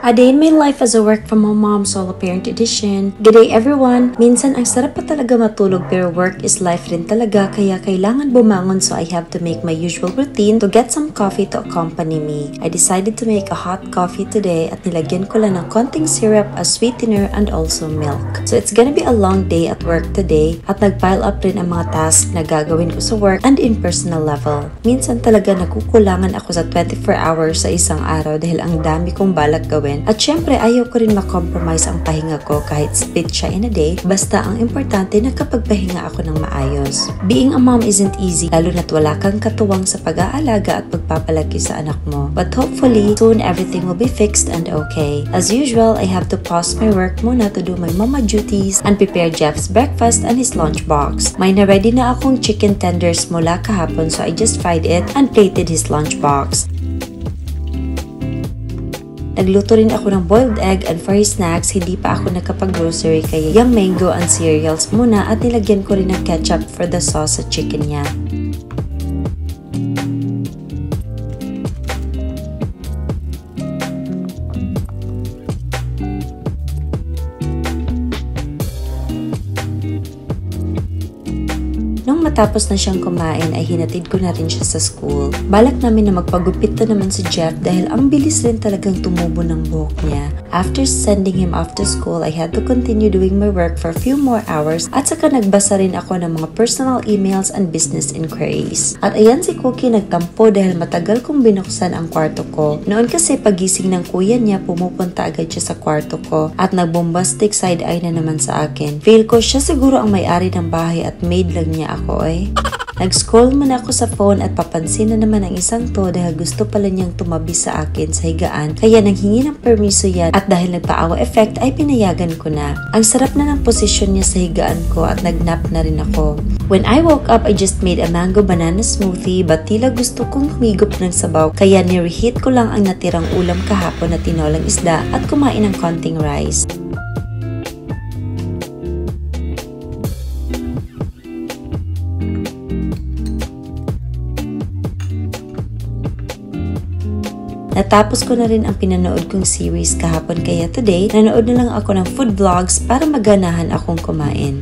A Day in My Life as a Work From Home Mom Solo Parent Edition. Good day everyone! Minsan ang sarap pa talaga matulog pero work is life rin talaga kaya kailangan bumangon so I have to make my usual routine to get some coffee to accompany me. I decided to make a hot coffee today at nilagyan ko lang ng konting syrup as sweetener and also milk. So it's gonna be a long day at work today at nagpile up rin ang mga tasks na gagawin ko sa work and in personal level. Minsan talaga nakukulangan ako sa 24 hours sa isang araw dahil ang dami kong balak gawin. At syempre, ayaw ko rin makompromise ang pahinga ko kahit split siya in a day, basta ang importante nakapagpahinga ako ng maayos. Being a mom isn't easy, lalo na't wala kang katuwang sa pag-aalaga at pagpapalaki sa anak mo. But hopefully, soon everything will be fixed and okay. As usual, I have to pause my work muna to do my mama duties and prepare Jeff's breakfast and his lunchbox. May na-ready na akong chicken tenders mula kahapon so I just fried it and plated his lunchbox. Nagluto rin ako ng boiled egg and for his snacks, hindi pa ako nakapag-grocery kaya yung mango and cereals muna at nilagyan ko rin ng ketchup for the sauce sa chicken niya. Nung matapos na siyang kumain ay hinatid ko na rin siya sa school. Balak namin na magpagupit na naman si Jeff dahil ang bilis rin talagang tumubo ng buhok niya. After sending him off to school, I had to continue doing my work for a few more hours at saka nagbasa rin ako ng mga personal emails and business inquiries. At ayan si Cookie nagtampo dahil matagal kong binuksan ang kwarto ko. Noon kasi pagising ng kuya niya, pumupunta agad siya sa kwarto ko at nagbombastic side eye na naman sa akin. Feel ko siya siguro ang may-ari ng bahay at maid lang niya ako eh. Nag-scroll muna ako sa phone at papansin na naman ang isang to dahil gusto pala niyang tumabi sa akin sa higaan kaya nanghingi ng permiso yan at dahil nagpa-awa effect ay pinayagan ko na. Ang sarap na ng posisyon niya sa higaan ko at nag-nap na rin ako. When I woke up, I just made a mango banana smoothie but tila gusto kong humigop ng sabaw kaya nireheat ko lang ang natirang ulam kahapon na tinolang isda at kumain ng konting rice. Natapos ko na rin ang pinanood kong series kahapon kaya today, nanood na lang ako ng food vlogs para maganahan akong kumain.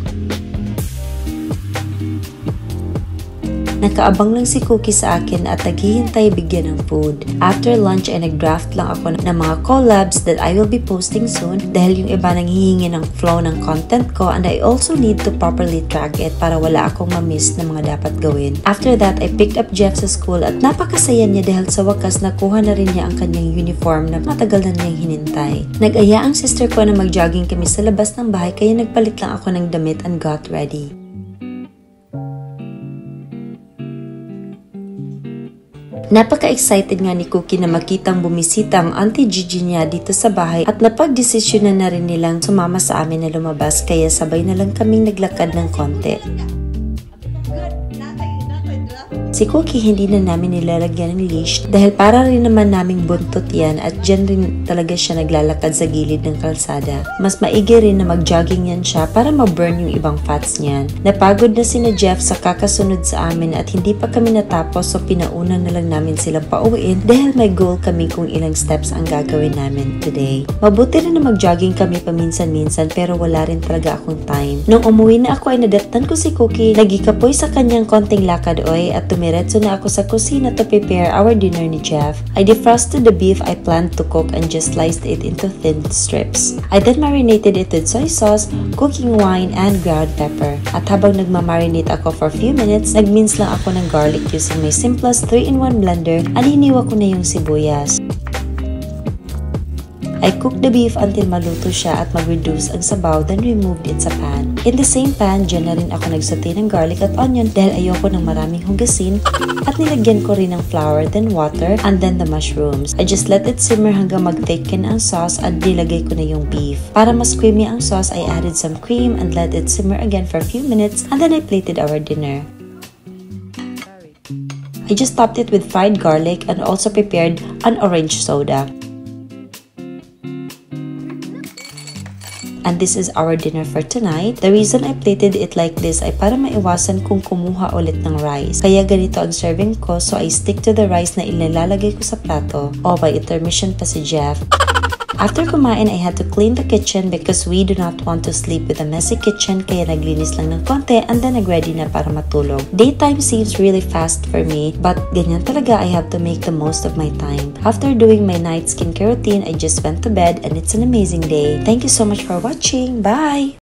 Nakaabang lang si Cookie sa akin at naghihintay bigyan ng food. After lunch ay nag-draft lang ako ng mga collabs that I will be posting soon dahil yung iba nanghihingi ng flow ng content ko and I also need to properly track it para wala akong ma-miss na mga dapat gawin. After that, I picked up Jeff sa school at napakasaya niya dahil sa wakas nakuha na rin niya ang kanyang uniform na matagal na niyang hinintay. Nag-aya ang sister ko na mag-jogging kami sa labas ng bahay kaya nagpalit lang ako ng damit and got ready. Napaka-excited nga ni Cookie na makitang bumisita ang Auntie Gigi niya dito sa bahay at napag-desisyonan na rin nilang sumama sa amin na lumabas kaya sabay na lang kaming naglakad ng konti. Si Cookie hindi na namin nilalagyan ng leash dahil para rin naman naming buntot yan at dyan rin talaga siya naglalakad sa gilid ng kalsada. Mas maigi rin na mag-jogging yan siya para ma-burn yung ibang fats niyan. Napagod na sina Jeff sa kakasunod sa amin at hindi pa kami natapos so pinauna na lang namin silang pauwiin dahil may goal kami kung ilang steps ang gagawin namin today. Mabuti rin na mag-jogging kami paminsan-minsan pero wala rin talaga akong time. Nung umuwi na ako ay nadatnan ko si Cookie, nagikapoy sa kanyang konting lakad oy at Diretso na ako sa kusina to prepare our dinner ni Jeff. I defrosted the beef I planned to cook and just sliced it into thin strips. I then marinated it with soy sauce, cooking wine, and ground pepper. At habang nagmamarinate ako for a few minutes, nagmince lang ako ng garlic using my simplest 3-in-1 blender at hiniwa ko na yung sibuyas. I cooked the beef until maluto siya at mag-reduce ang sabaw then removed it sa pan. In the same pan, dyan na rin ako nagsaute ng garlic at onion dahil ayoko ng maraming hugasin at nilagyan ko rin ng flour, then water, and then the mushrooms. I just let it simmer hanggang mag-thicken ang sauce at nilagay ko na yung beef. Para mas creamy ang sauce, I added some cream and let it simmer again for a few minutes and then I plated our dinner. I just topped it with fried garlic and also prepared an orange soda. And this is our dinner for tonight. The reason I plated it like this ay para maiwasan kong kumuha ulit ng rice. Kaya ganito ang serving ko, so I stick to the rice na inilalagay ko sa plato. Oh, may intermission pa si Jeff. After kumain, I had to clean the kitchen because we do not want to sleep with a messy kitchen, kaya naglinis lang ng konti and then nag-ready na para matulog. Daytime seems really fast for me, but ganyan talaga, I have to make the most of my time. After doing my night skincare routine, I just went to bed and it's an amazing day. Thank you so much for watching. Bye!